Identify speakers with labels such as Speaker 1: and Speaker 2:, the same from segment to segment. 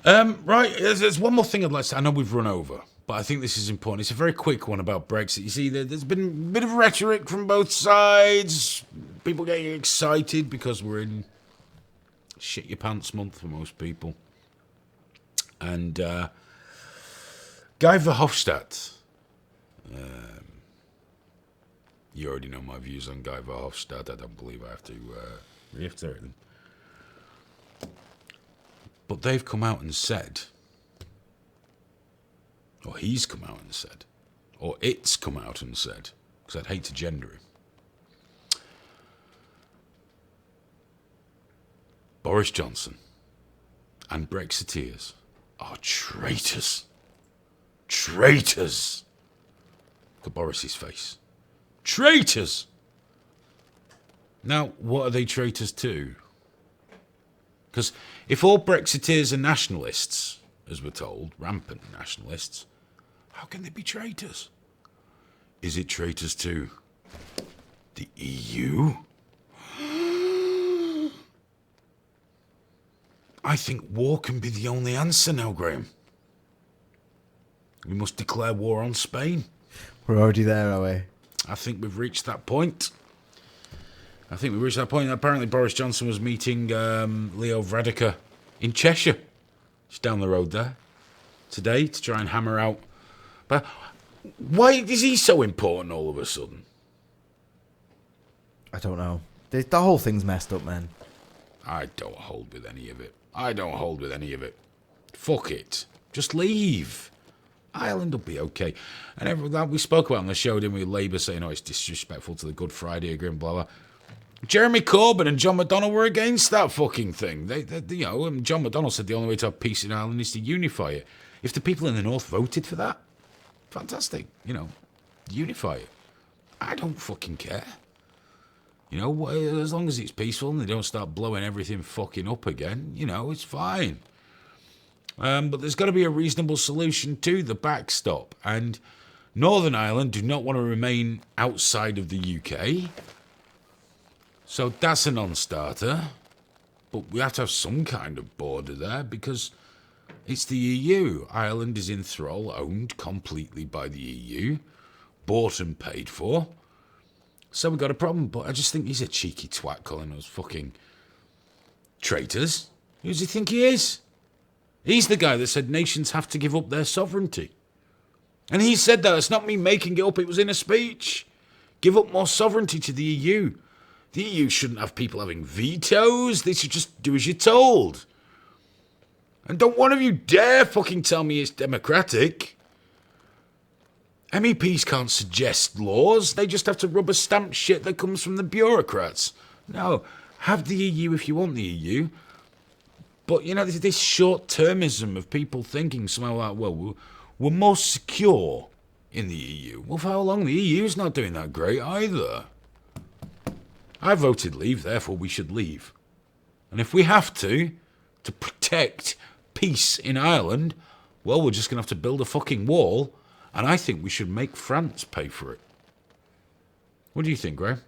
Speaker 1: Right, there's one more thing I'd like to say. I know we've run over, but I think this is important. It's a very quick one about Brexit. You see, there's been a bit of rhetoric from both sides. People getting excited because we're in shit your pants month for most people. And Guy Verhofstadt, you already know my views on Guy Verhofstadt. I don't believe I have to reiterate them. But they've come out and said, or he's come out and said, or it's come out and said, because I'd hate to gender him. Boris Johnson and Brexiteers are traitors. Traitors. Look at Boris's face. Traitors. Now, what are they traitors to? Because if all Brexiteers are nationalists, as we're told, rampant nationalists, how can they be traitors? Is it traitors to the EU? I think war can be the only answer now, Graham. We must declare war on Spain.
Speaker 2: We're already there, are we?
Speaker 1: I think we've reached that point. Apparently Boris Johnson was meeting Leo Varadkar in Cheshire. Just down the road there. Today, to try and hammer out. But why is he so important all of a sudden?
Speaker 2: I don't know. The whole thing's messed up, man.
Speaker 1: I don't hold with any of it. Fuck it. Just leave. Ireland will be okay. And we spoke about on the show, didn't we? Labour saying, it's disrespectful to the Good Friday Agreement, blah, blah. Jeremy Corbyn and John McDonnell were against that fucking thing. And John McDonnell said the only way to have peace in Ireland is to unify it. If the people in the north voted for that, fantastic. Unify it. I don't fucking care. As long as it's peaceful and they don't start blowing everything fucking up again, it's fine. But there's got to be a reasonable solution to the backstop. And Northern Ireland do not want to remain outside of the UK. So that's a non-starter. But we have to have some kind of border there because it's the EU. Ireland is in thrall, owned completely by the EU, bought and paid for. So we've got a problem. But I just think he's a cheeky twat calling us fucking traitors. Who does he think he is? He's the guy that said nations have to give up their sovereignty. And he said that. It's not me making it up. It was in a speech. Give up more sovereignty to the EU. The EU shouldn't have people having vetoes. They should just do as you're told. And don't one of you dare fucking tell me it's democratic. MEPs can't suggest laws. They just have to rubber stamp shit that comes from the bureaucrats. No, have the EU if you want the EU. But, this short-termism of people thinking somehow like, well, we're more secure in the EU. Well, for how long? The EU's not doing that great either. I voted leave, therefore we should leave. And if we have to protect peace in Ireland, well, we're just going to have to build a fucking wall, and I think we should make France pay for it. What do you think, Graham?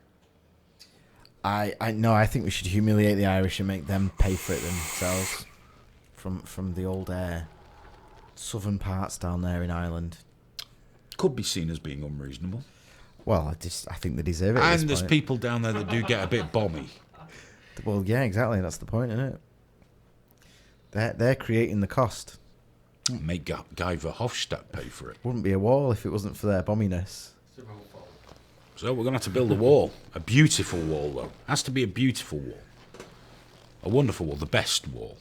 Speaker 2: I think we should humiliate the Irish and make them pay for it themselves from the old southern parts down there in Ireland.
Speaker 1: Could be seen as being unreasonable.
Speaker 2: Well, I think they deserve it.
Speaker 1: And there's people down there that do get a bit bomby.
Speaker 2: Well, yeah, exactly. That's the point, isn't it? They're creating the cost.
Speaker 1: Make Guy Verhofstadt pay for it.
Speaker 2: Wouldn't be a wall if it wasn't for their bomminess.
Speaker 1: So we're going to have to build a wall. A beautiful wall, though. Has to be a beautiful wall. A wonderful wall. The best wall.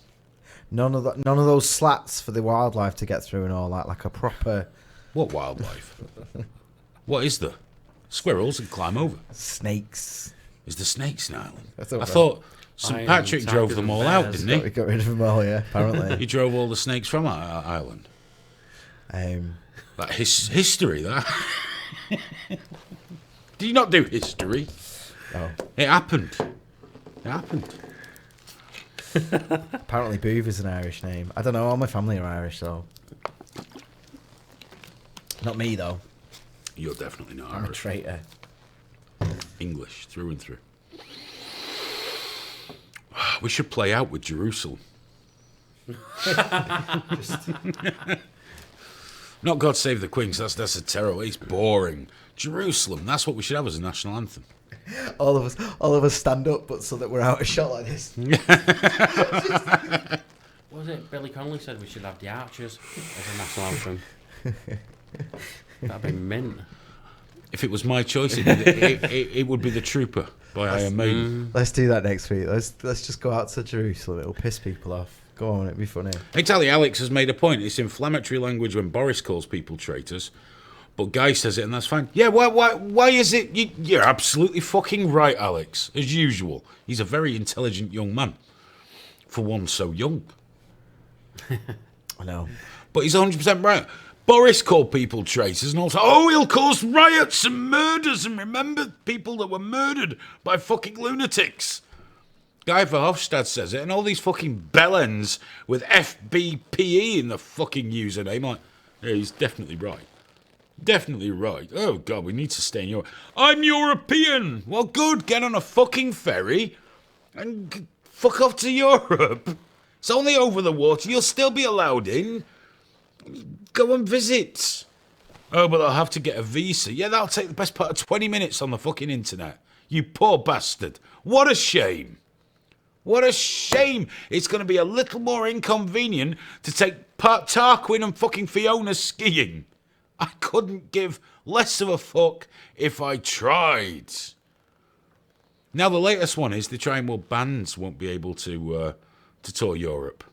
Speaker 2: None of those slats for the wildlife to get through and all that. Like a proper...
Speaker 1: What wildlife? What is there? Squirrels and climb over.
Speaker 2: Snakes.
Speaker 1: Is there snakes in Ireland?
Speaker 2: I
Speaker 1: thought St. Patrick drove them all out, didn't he?
Speaker 2: He got rid of them all, yeah, apparently.
Speaker 1: He drove all the snakes from Ireland. That history, that. Did you not do history?
Speaker 2: Oh.
Speaker 1: It happened.
Speaker 2: Apparently Boover's an Irish name. I don't know, all my family are Irish, so... Not me, though.
Speaker 1: You're definitely not
Speaker 2: I'm
Speaker 1: Irish.
Speaker 2: a traitor.
Speaker 1: English, through and through. We should play out with Jerusalem. Not God Save the Queen, 'cause that's a terror. It's boring. Jerusalem, that's what we should have as a national anthem.
Speaker 2: All of us stand up, but so that we're out of shot like this.
Speaker 3: Was it Billy Connolly said we should have the Archers as a national anthem? That'd be mint.
Speaker 1: If it was my choice, it would be The Trooper by Iron Maiden.
Speaker 2: Let's do that next week. Let's just go out to Jerusalem. It'll piss people off. Go on, it'll be funny.
Speaker 1: Exactly, Alex has made a point. It's inflammatory language when Boris calls people traitors, but Guy says it, and that's fine. Yeah, why is it? You're absolutely fucking right, Alex, as usual. He's a very intelligent young man, for one so young.
Speaker 2: I know.
Speaker 1: But he's 100% right. Boris called people traitors and also, he'll cause riots and murders and remember people that were murdered by fucking lunatics. Guy Verhofstadt says it, and all these fucking bellends with FBPE in the fucking username. Like, yeah, he's definitely right. Definitely right. Oh, God, we need to stay in Europe. I'm European! Well, good, get on a fucking ferry and fuck off to Europe. It's only over the water. You'll still be allowed in. Go and visit. Oh, but I'll have to get a visa. Yeah, that'll take the best part of 20 minutes on the fucking internet. You poor bastard. What a shame. What a shame. It's going to be a little more inconvenient to take Tarquin and fucking Fiona skiing. I couldn't give less of a fuck if I tried. Now, the latest one is they're trying, bands won't be able to tour Europe.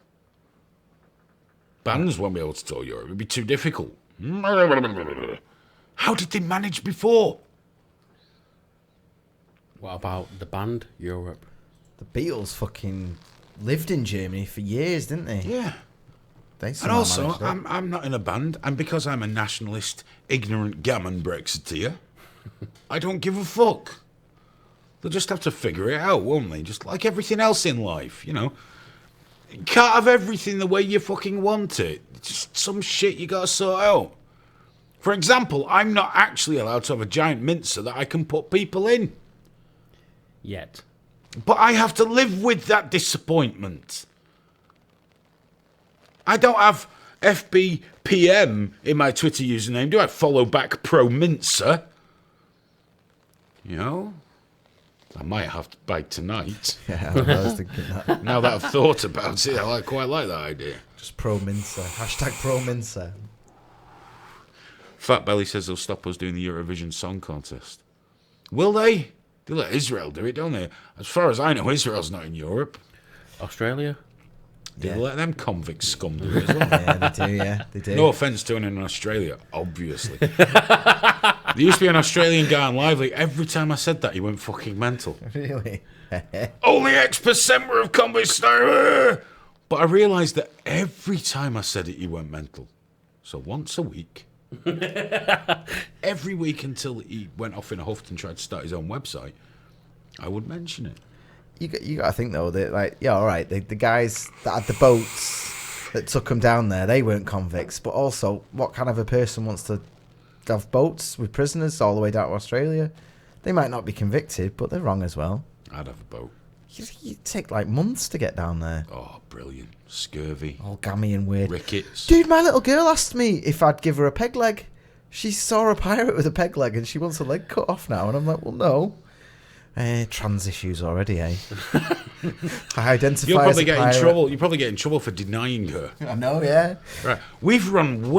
Speaker 1: Bands won't be able to tour Europe. It'd be too difficult. How did they manage before?
Speaker 3: What about the band Europe?
Speaker 2: The Beatles fucking lived in Germany for years, didn't they?
Speaker 1: Yeah.
Speaker 2: They
Speaker 1: And also, I'm not in a band, and because I'm a nationalist, ignorant gammon Brexiteer, I don't give a fuck. They'll just have to figure it out, won't they? Just like everything else in life, you know. You can't have everything the way you fucking want it. It's just some shit you gotta sort out. For example, I'm not actually allowed to have a giant mincer that I can put people in.
Speaker 3: Yet.
Speaker 1: But I have to live with that disappointment. I don't have FBPM in my Twitter username, do I? Follow back Pro Mincer. You know? I might have to by tonight.
Speaker 2: Yeah, I was thinking that.
Speaker 1: Now that I've thought about it, I quite like that idea.
Speaker 2: Just pro Mincer. Hashtag pro Mincer.
Speaker 1: Fat Belly says they'll stop us doing the Eurovision Song Contest. Will they? They let Israel do it, don't they? As far as I know, Israel's not in Europe.
Speaker 3: Australia?
Speaker 1: They let them convict scum do it as well.
Speaker 2: Yeah, they do, yeah. They do.
Speaker 1: No offence to anyone in Australia, obviously. There used to be an Australian guy on Lively. Every time I said that, he went fucking mental.
Speaker 2: Really?
Speaker 1: Only X% were of convict style. But I realised that every time I said it, he went mental. So once a week, every week until he went off in a huff and tried to start his own website, I would mention it.
Speaker 2: You got to think, though, that, like, yeah, all right, the guys that had the boats that took them down there, they weren't convicts. But also, what kind of a person wants to have boats with prisoners all the way down to Australia? They might not be convicted, but they're wrong as well.
Speaker 1: I'd have a boat.
Speaker 2: You take, like, months to get down there.
Speaker 1: Oh, brilliant. Scurvy.
Speaker 2: All gammy and weird.
Speaker 1: Rickets.
Speaker 2: Dude, my little girl asked me if I'd give her a peg leg. She saw a pirate with a peg leg and she wants her leg cut off now. And I'm like, well, no. Trans issues already, eh? I identify
Speaker 1: You'll probably
Speaker 2: as a
Speaker 1: get
Speaker 2: pirate.
Speaker 1: in trouble. You probably get in trouble for denying her.
Speaker 2: I know, yeah.
Speaker 1: Right. We've run